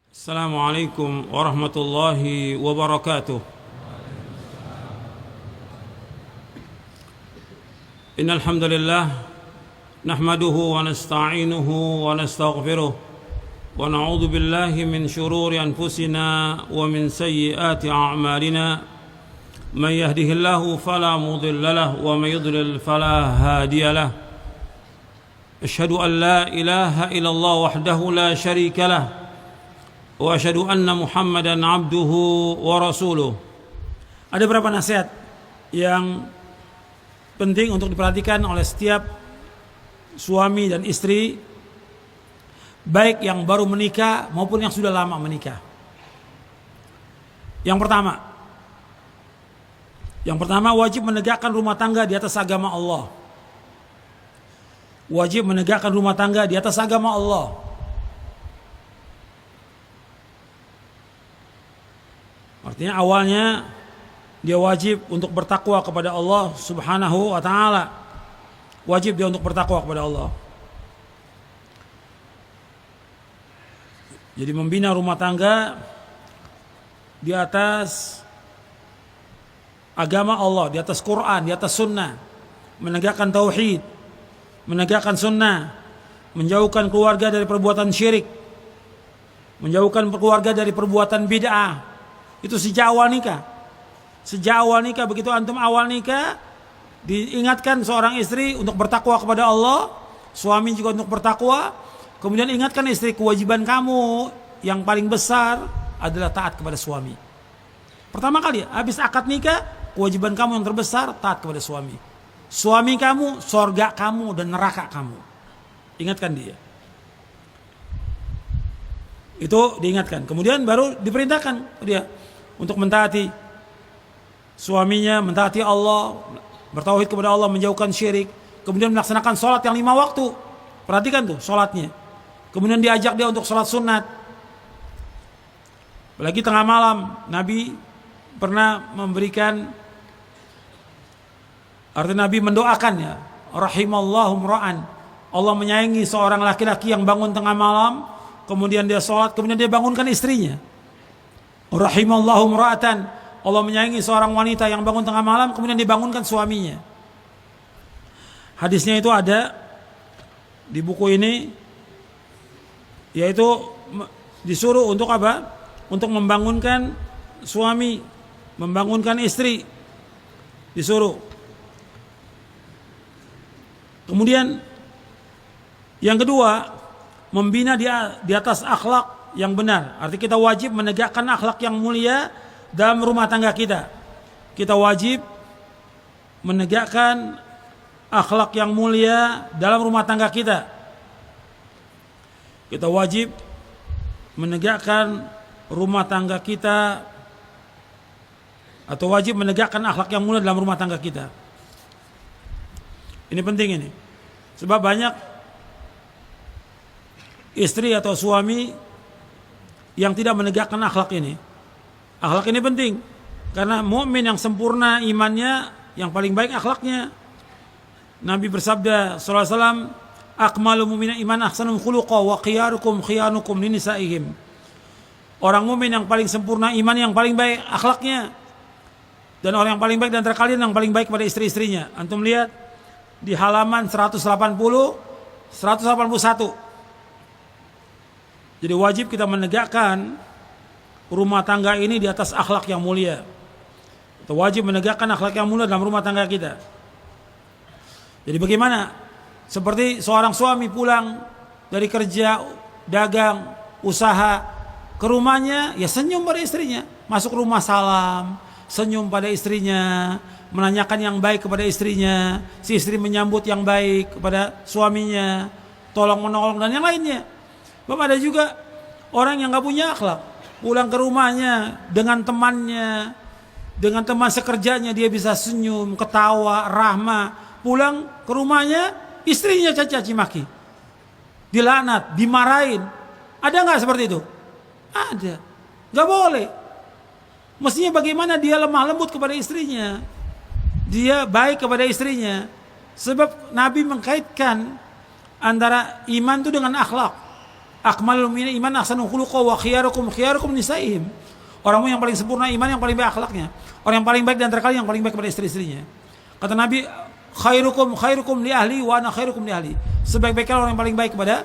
Assalamualaikum warahmatullahi wabarakatuh. Innal hamdalillah nahmaduhu wa nasta'inuhu wa nastaghfiruh wa na'udzu billahi min shururi anfusina wa min sayyiati a'malina. Man yahdihillahu fala mudilla lahu wa man yudlil fala hadiya lahu. Asyhadu an la ilaha illallah wahdahu la syarika lahu wa asyhadu anna Muhammadan abduhu wa rasuluh. Ada beberapa nasihat yang penting untuk diperhatikan oleh setiap suami dan istri, baik yang baru menikah maupun yang sudah lama menikah. Yang pertama wajib menegakkan rumah tangga di atas agama Allah. Wajib menegakkan rumah tangga di atas agama Allah. Artinya awalnya dia wajib untuk bertakwa kepada Allah Subhanahu wa taala. Wajib dia untuk bertakwa kepada Allah. Jadi membina rumah tangga di atas agama Allah, di atas Quran, di atas sunnah, menegakkan tauhid, menegakkan sunnah, menjauhkan keluarga dari perbuatan syirik, menjauhkan keluarga dari perbuatan bid'ah. Itu sejak awal nikah. Sejak awal nikah, begitu antum awal nikah, diingatkan seorang istri untuk bertakwa kepada Allah, suami juga untuk bertakwa. Kemudian ingatkan istri, kewajiban kamu yang paling besar adalah taat kepada suami. Pertama kali, habis akad nikah, kewajiban kamu yang terbesar taat kepada suami. Suami kamu, sorga kamu dan neraka kamu. Ingatkan dia. Itu diingatkan. Kemudian baru diperintahkan dia untuk mentaati suaminya, mentaati Allah, bertauhid kepada Allah, menjauhkan syirik. Kemudian melaksanakan sholat yang 5 waktu. Perhatikan tuh sholatnya. Kemudian diajak dia untuk sholat sunat. Apalagi tengah malam, Nabi pernah memberikan, artinya Nabi mendoakannya, rahimallahu mra'an, Allah menyayangi seorang laki-laki yang bangun tengah malam, kemudian dia sholat, kemudian dia bangunkan istrinya. Rahimallahu mra'atan, Allah menyayangi seorang wanita yang bangun tengah malam, kemudian dibangunkan suaminya. Hadisnya itu ada di buku ini, yaitu disuruh untuk apa? Untuk membangunkan suami, membangunkan istri, disuruh. Kemudian yang kedua, membina di atas akhlak yang benar. Artinya kita wajib menegakkan akhlak yang mulia dalam rumah tangga kita. Kita wajib menegakkan akhlak yang mulia dalam rumah tangga kita. Kita wajib menegakkan rumah tangga kita, atau wajib menegakkan akhlak yang mulia dalam rumah tangga kita. Ini penting ini. Sebab banyak istri atau suami yang tidak menegakkan akhlak ini. Akhlak ini penting karena mukmin yang sempurna imannya, yang paling baik akhlaknya. Nabi bersabda sallallahu alaihi wasallam, akmalul mu'mina iman ahsanum khuluqa wa khiyarukum khiyanukum linisaihim. Orang mukmin yang paling sempurna iman, yang paling baik akhlaknya. Dan orang yang paling baik dan antara kalian yang paling baik pada istri-istrinya. Antum lihat di halaman 180, 181. Jadi wajib kita menegakkan rumah tangga ini di atas akhlak yang mulia. Kita wajib menegakkan akhlak yang mulia dalam rumah tangga kita. Jadi bagaimana? Seperti seorang suami pulang dari kerja, dagang, usaha, ke rumahnya, ya senyum pada istrinya. Masuk rumah salam, senyum pada istrinya, menanyakan yang baik kepada istrinya, si istri menyambut yang baik kepada suaminya, tolong menolong dan yang lainnya. Bapak, ada juga orang yang gak punya akhlak, pulang ke rumahnya dengan temannya, dengan teman sekerjanya, dia bisa senyum, ketawa, rahmah. Pulang ke rumahnya, istrinya caci maki, dilaknat, dimarahin. Ada gak seperti itu? Ada. Gak boleh. Mestinya bagaimana dia lemah lembut kepada istrinya, dia baik kepada istrinya. Sebab Nabi mengkaitkan antara iman itu dengan akhlak. Akmalul mu'minina iman ahsanu khuluqa wa khiyarukum nisaihim. Orang yang paling sempurna iman, yang paling baik akhlaknya. Orang yang paling baik di antara kalian yang paling baik kepada istri-istrinya. Kata Nabi, khairukum li ahli wa ana khairukum li ahli. Sebaik-baiknya orang yang paling baik kepada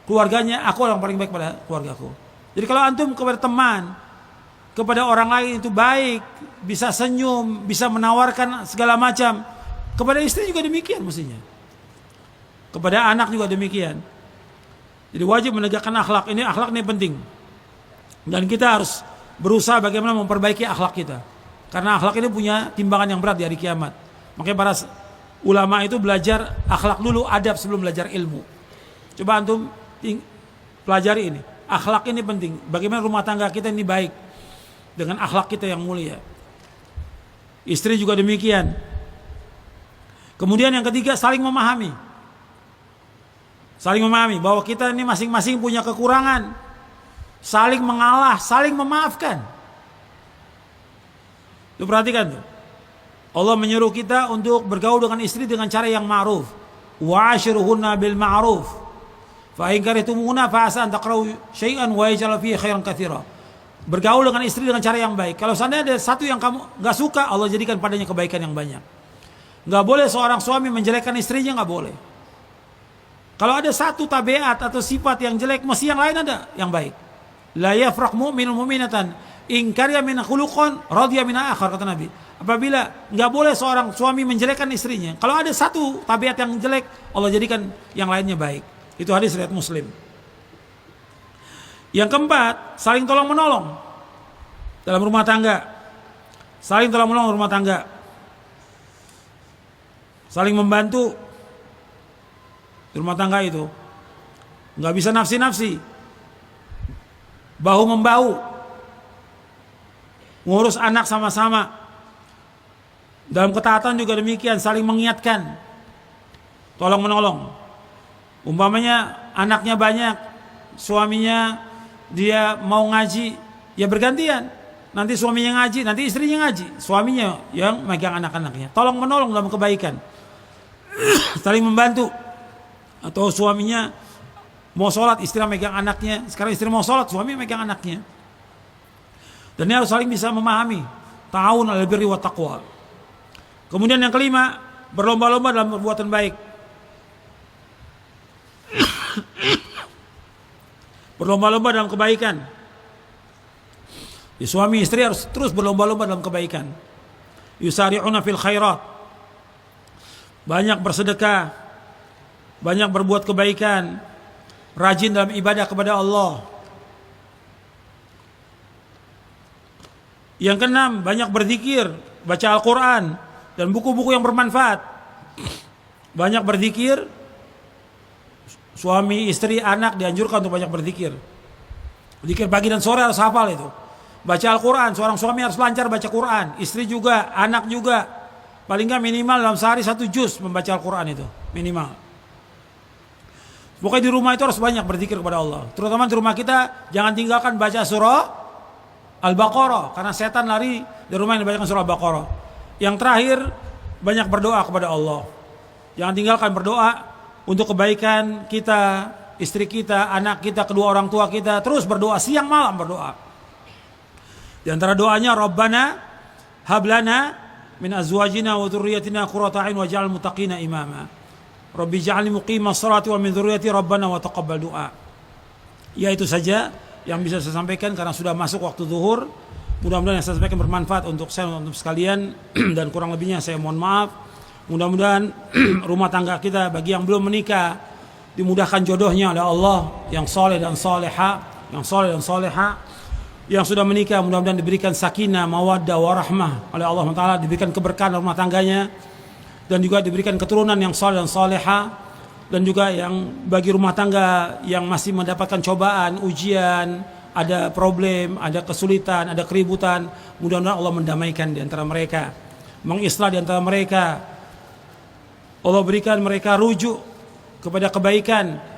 keluarganya, aku orang yang paling baik kepada keluargaku. Jadi kalau antum kepada teman, kepada orang lain itu baik, bisa senyum, bisa menawarkan segala macam, kepada istri juga demikian mestinya. Kepada anak juga demikian. Jadi wajib menegakkan akhlak. Akhlak ini penting. Dan kita harus berusaha bagaimana memperbaiki akhlak kita. Karena akhlak ini punya timbangan yang berat di hari kiamat. Makanya para ulama itu belajar akhlak dulu, adab sebelum belajar ilmu. Coba antum pelajari ini. Akhlak ini penting. Bagaimana rumah tangga kita ini baik dengan akhlak kita yang mulia. Istri juga demikian. Kemudian yang ketiga, saling memahami. Saling memahami bahwa kita ini masing-masing punya kekurangan. Saling mengalah, saling memaafkan. Itu perhatikan tuh. Allah menyuruh kita untuk bergaul dengan istri dengan cara yang ma'ruf. Wa ashiruhunna bil ma'ruf. Fa in karihtumuhunna fa asa an takrahu syai'an wa yaj'al fihi khairan katsira. Bergaul dengan istri dengan cara yang baik. Kalau seandainya ada satu yang kamu enggak suka, Allah jadikan padanya kebaikan yang banyak. Enggak boleh seorang suami menjelekkan istrinya, enggak boleh. Kalau ada satu tabiat atau sifat yang jelek, mesti yang lain ada yang baik. La yafraq mu'minun mu'minatan in karya min khuluqan radiya min akhar, kata Nabi. Apabila enggak boleh seorang suami menjelekkan istrinya, kalau ada satu tabiat yang jelek, Allah jadikan yang lainnya baik. Itu hadis riwayat Muslim. Yang keempat, saling tolong menolong dalam rumah tangga. Saling tolong menolong rumah tangga. Saling membantu di rumah tangga itu. Enggak bisa nafsi-nafsi. Bahu membahu, ngurus anak sama-sama. Dalam ketaatan juga demikian, saling mengingatkan, tolong menolong. Umpamanya anaknya banyak, suaminya dia mau ngaji, ya bergantian. Nanti suaminya ngaji, nanti istrinya ngaji, suaminya yang megang anak-anaknya. Tolong menolong dalam kebaikan, saling membantu. Atau suaminya mau sholat, istri megang anaknya. Sekarang istri mau sholat, suami megang anaknya. Dan ini harus saling bisa memahami. Ta'awun 'alal birri wat taqwa. Kemudian yang kelima, berlomba-lomba dalam perbuatan baik. Berlomba-lomba dalam kebaikan. Suami istri harus terus berlomba-lomba dalam kebaikan. Yusari'una fil khairat. Banyak bersedekah, banyak berbuat kebaikan, rajin dalam ibadah kepada Allah. Yang keenam, banyak berzikir, baca Al-Quran dan buku-buku yang bermanfaat. Banyak berzikir, suami, istri, anak dianjurkan untuk banyak berzikir. Zikir pagi dan sore harus hafal itu. Baca Al-Quran, seorang suami harus lancar baca Quran, istri juga, anak juga. Paling nggak minimal dalam sehari 1 juz membaca Al-Quran itu, minimal. Pokoknya di rumah itu harus banyak berzikir kepada Allah. Terutama di rumah kita, jangan tinggalkan baca surah Al-Baqarah. Karena setan lari dari rumah yang dibacakan surah Al-Baqarah. Yang terakhir, banyak berdoa kepada Allah. Jangan tinggalkan berdoa untuk kebaikan kita, istri kita, anak kita, kedua orang tua kita. Terus berdoa, siang malam berdoa. Di antara doanya, Rabbana hablana min azwajina wa dzurriyyatina qurrata a'yun waj'alna muttaqina imama. Rabbi ja'alni muqimas sholati wa min dzurriyyati rabbana wa taqabbal du'a. Ya, itu saja yang bisa saya sampaikan karena sudah masuk waktu zuhur. Mudah-mudahan yang saya sampaikan bermanfaat untuk saya dan untuk sekalian dan kurang lebihnya saya mohon maaf. Mudah-mudahan rumah tangga kita bagi yang belum menikah dimudahkan jodohnya oleh Allah yang saleh dan saleha, yang saleh dan saleha. Yang sudah menikah mudah-mudahan diberikan sakinah, mawaddah, warahmah oleh Allah Taala, diberikan keberkahan rumah tangganya. Dan juga diberikan keturunan yang saleh dan saleha. Dan juga yang bagi rumah tangga yang masih mendapatkan cobaan, ujian, ada problem, ada kesulitan, ada keributan, mudah-mudahan Allah mendamaikan di antara mereka, mengislah di antara mereka. Allah berikan mereka rujuk kepada kebaikan.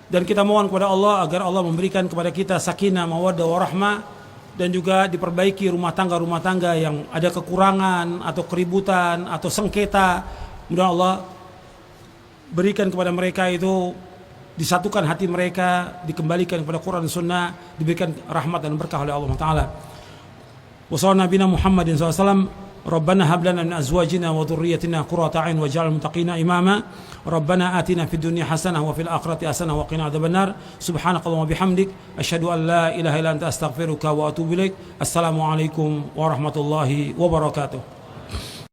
Dan kita mohon kepada Allah agar Allah memberikan kepada kita sakinah, mawaddah, warahmah. Dan juga diperbaiki rumah tangga yang ada kekurangan atau keributan atau sengketa. Mudah Allah berikan kepada mereka itu disatukan hati mereka, dikembalikan kepada Quran dan Sunnah, diberikan rahmat dan berkah oleh Allah Taala. Wa sallallahu nabiyana Muhammadin sallallahu alaihi wasallam. Rabbana hab lana min azwajina wa dhurriyyatina qurrata a'yun waj'alna muttaqina imama. Rabbana atina fid dunya hasanah wa fil akhirati hasanah wa qina adzabannar. Subhanakallahumma bihamdik asyhadu an la ilaha illa anta astaghfiruka wa atubu ilaik. Assalamualaikum warahmatullahi wabarakatuh.